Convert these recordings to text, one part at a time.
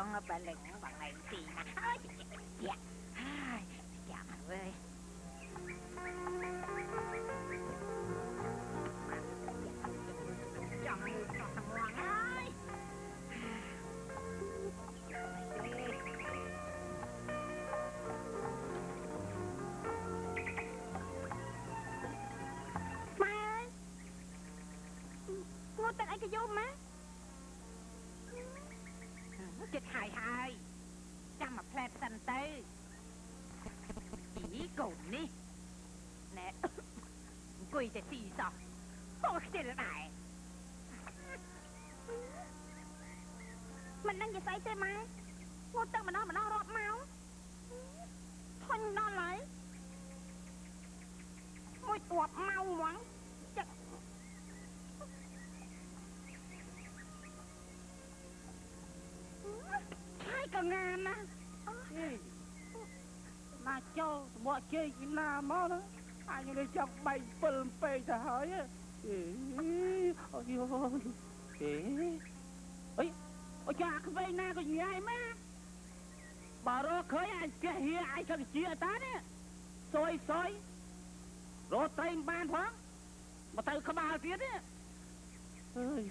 con bà lệnh bằng này gì mà dạ dạ mà ơi chọn người chọn thằng ngoan ơi Mai ơi ngô tên anh cái vô má chết haiចាំមកផ្លែផ្សិនទៅអីកូននេះណែអង្គុយតែស៊ីសោះហោះខ្ជិលដែរមិនដឹងជាស្អីទេម៉ែងូទឹកម្ដងរាប់មកធុញដល់ហើយមួយរាប់មកហ្មងចិត្តហើយក៏ងានណាណាចូលបកជ័យពីណាមកណាអញនេះចង់បែក7ពេកទៅហើយអូយអូចាក្វេងណាក៏ញ៉ៃម៉ាបើរកឃើញអញចេះហៀអញទៅជាតានេះសុយរត់ត្រីមិនបានផងមកទៅក្បាលទៀតទេអើយ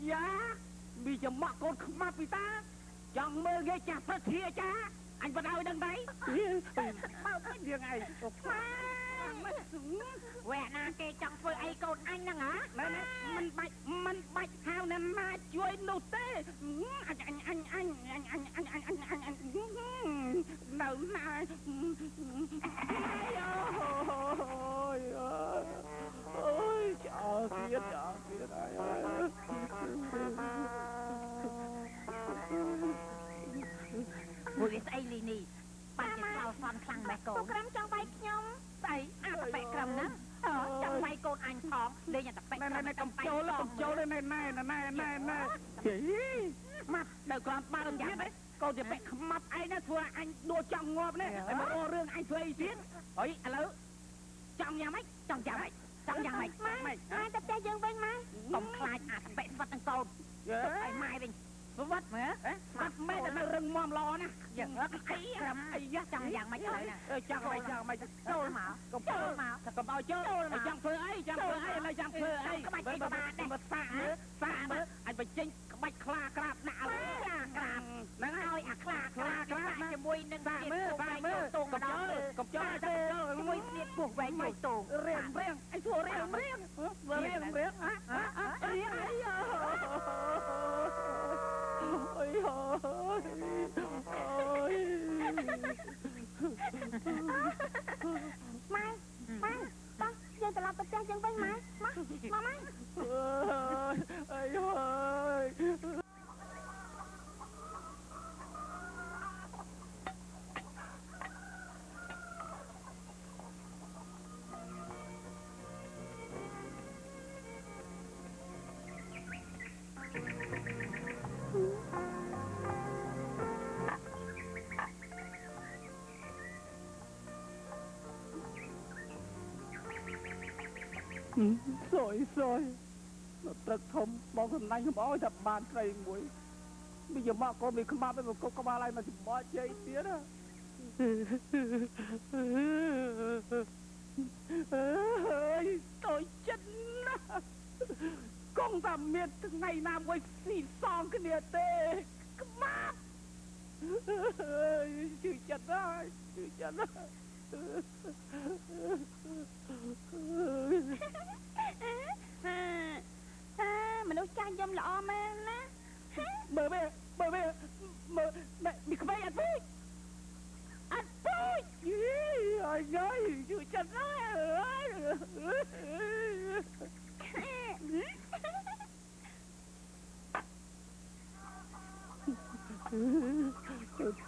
យ៉ាមីចំមកកូនខ្មាប់ពីតាចង់មើលគេចាស់ព្រឹកធាចាអញបដៅដឹងទេបើមិនយើងឯងវែណាគេចង់ធ្វើអីកូនអញហ្នឹងហ៎មិនបាច់ហៅណាណាជួយនោះទេអញនៅណាអូយចោលទៀតហើយមួយវាស្អីលីនេះបាច់ជាឆ្លោសំខ្លាំងម៉េះកូនក្រំចង់បាយខ្ញុំស្អីអាតប៉ែក្រំហ្នឹងចង់បាយកូនអញផងលេងអាតប៉ែក្រំកំចូលណែម៉ាត់ដល់ក្រំបាល់យ៉ាងម៉េចកូនជាប៉ែខ្មាប់ឯណាធ្វើអញដួលចង់ងាប់នេះហើយមករករឿងអញធ្វើអីទៀតអុយឥឡូវចង់យ៉ាងម៉េចម៉ែតែផ្ទះយើងវិញម៉ែកុំខ្លាចអាតប៉ែស្វិតនឹងកូនទៅឲ្យម៉ែវិញស្វិតមើលស្មាត់ម៉ែតែនៅរឹងមាំល្អណាស់យ៉ាងអីក្រំអីចង់យ៉ាងម៉េចហើយណាចង់ម៉េចចូលមកកុំឲ្យចូលចង់ធ្វើអីឥឡូវចង់ធ្វើអីក្បាច់អីក៏បានដែរសាកមើលអញបញ្ចេញក្បាច់ខ្លាក្រាបណាស់ឥឡូវក្រាបហ្នឹងហើយអាខ្លាក្រាបជាមួយនឹងសាកមើលតងម្ដងកុំចូលមួយស្នៀតពោះវែងមួយតងរៀងអីធ្វើរៀងរៀងអីអូយម៉ែតោះយើងត្រឡប់ទៅផ្ទះយើងវិញម៉ែម៉ែអើយសយព្រឹកធំបងសំណាញ់ខ្ញុំអើយថាបានត្រីមួយវាយកមកកូនវាខ្មាប់ទៅមកគប់ក្បាលឲ្យមកចំបល់ជ័យទៀតអើយតូចចិត្តណាស់កងតែមានថ្ងៃណាមួយស៊ីសងគ្នាទេខ្មាប់ជឿចិត្តហើយមនុស្សចាស់យំល្អមែនណាមើលមីក្មេងអត់ពូជអើយជឿចិត្តហើយ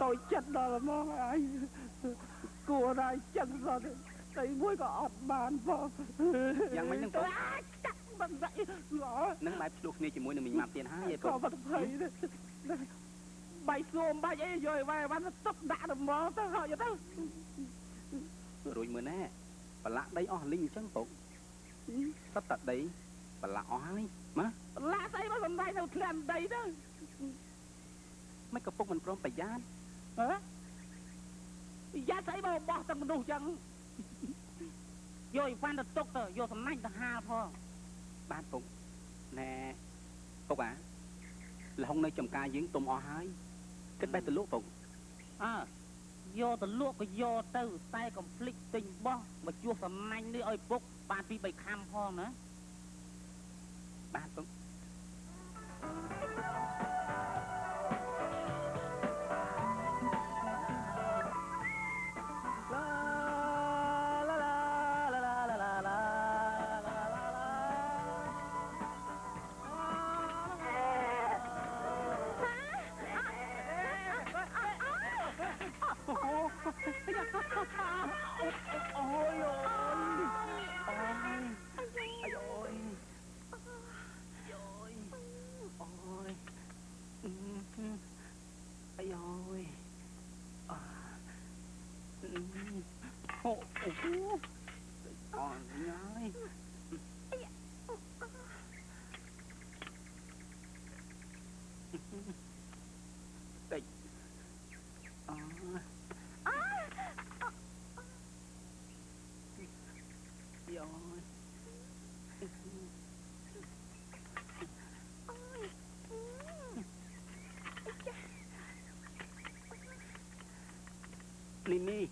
តូចចិត្តដល់ហ្មងអញគួរតែចឹងសោះតែមួយក៏អត់បានផងយ៉ាងម៉េចនឹងកូនចាក់មិនស្អីនឹងបែបឆ្លោះគ្នាជាមួយនឹងមីម៉ាប់ទៀតហើយក៏បាត់ភ័យបាយសួមបាច់អីយកឲ្យវាយវ៉ាន់ទុកដាក់ដំងទៅហើយទៅរួចមើលណា បលាក់ដីអស់លីងអញ្ចឹងពុកសត្វតាដីបលាក់អស់ហើយម៉ា ឡាស្អីមកសំដែងទៅធ្លាក់ដីទៅ មិនក៏ពុកមិនព្រមប្រយ័ត្ន ហ៎យ៉ាស្អីមកបោះទាំងមនុស្សចឹងយកឲ្យវ៉ាន់ទៅទុកទៅយកសំណាញ់ទៅហាលផង បានពុកណែពុកអាលហុងនៅចំការយើងទុំអស់ហើយគិតបេះទៅលក់ពុក អើយកទៅលក់ក៏យកទៅតែកំភ្លេចទិញបោះមកជួសសំណាញ់នេះឲ្យពុកបានពី3ខាំផងណា បានពុក នេះ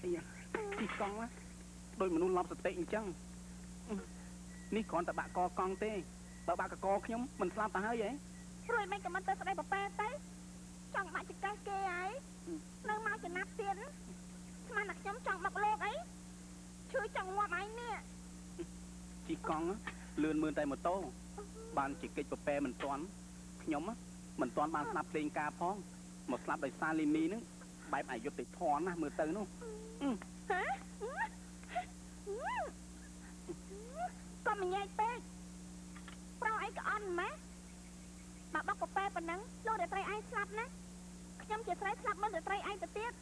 អីទីកង់ដូចមនុស្សឡប់សតិអញ្ចឹងនេះគ្រាន់តែបាក់កកង់ទេបើបាក់កកខ្ញុំមិនស្លាប់ទៅហើយហ៎ ព្រួយមិនក៏មិនទៅស្ដីប៉ប៉ែទៅចង់បាក់ចកេះគេហើយនៅមកចំណាប់ទៀតស្មានតែខ្ញុំចង់មកលោកអីឈឺចង់ងាប់អីនេះ ជីកង់លឿនមើលតែម៉ូតូបានជាកិច្ចប៉ប៉ែមិនទាន់ខ្ញុំមិនទាន់បានស្ដាប់ភ្លេងការផងមកស្លាប់ដោយសារលីមីហ្នឹងបែបអយុត្តិធម៌ណាស់មើលទៅនោះ ហ៎កុំញ៉ៃពេកប្រោអីក៏អន់ម៉េះបើបោកប៉ប៉ែប៉ុណ្ណឹងលោករាត្រីឯងស្លាប់ណាខ្ញុំជាស្រីស្លាប់មុនរាត្រីឯងទៅទៀត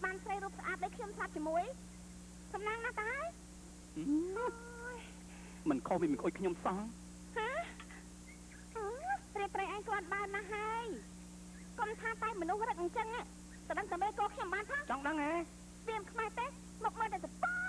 បានស្រីរូបស្អាតដូចខ្ញុំស្លាប់ជាមួយសំណាងណាស់តើមិនខុសពីមិនអុយខ្ញុំសោះ ហ៎រាត្រីឯងគាត់បានណាស់ហើយកុំថាតែមនុស្សរឹកអញ្ចឹងទៅដឹងតែមេកោខ្ញុំបានថា ចង់ដឹងហ៎ ស្ទាមខ្មែរទេមកមើលតែសប៉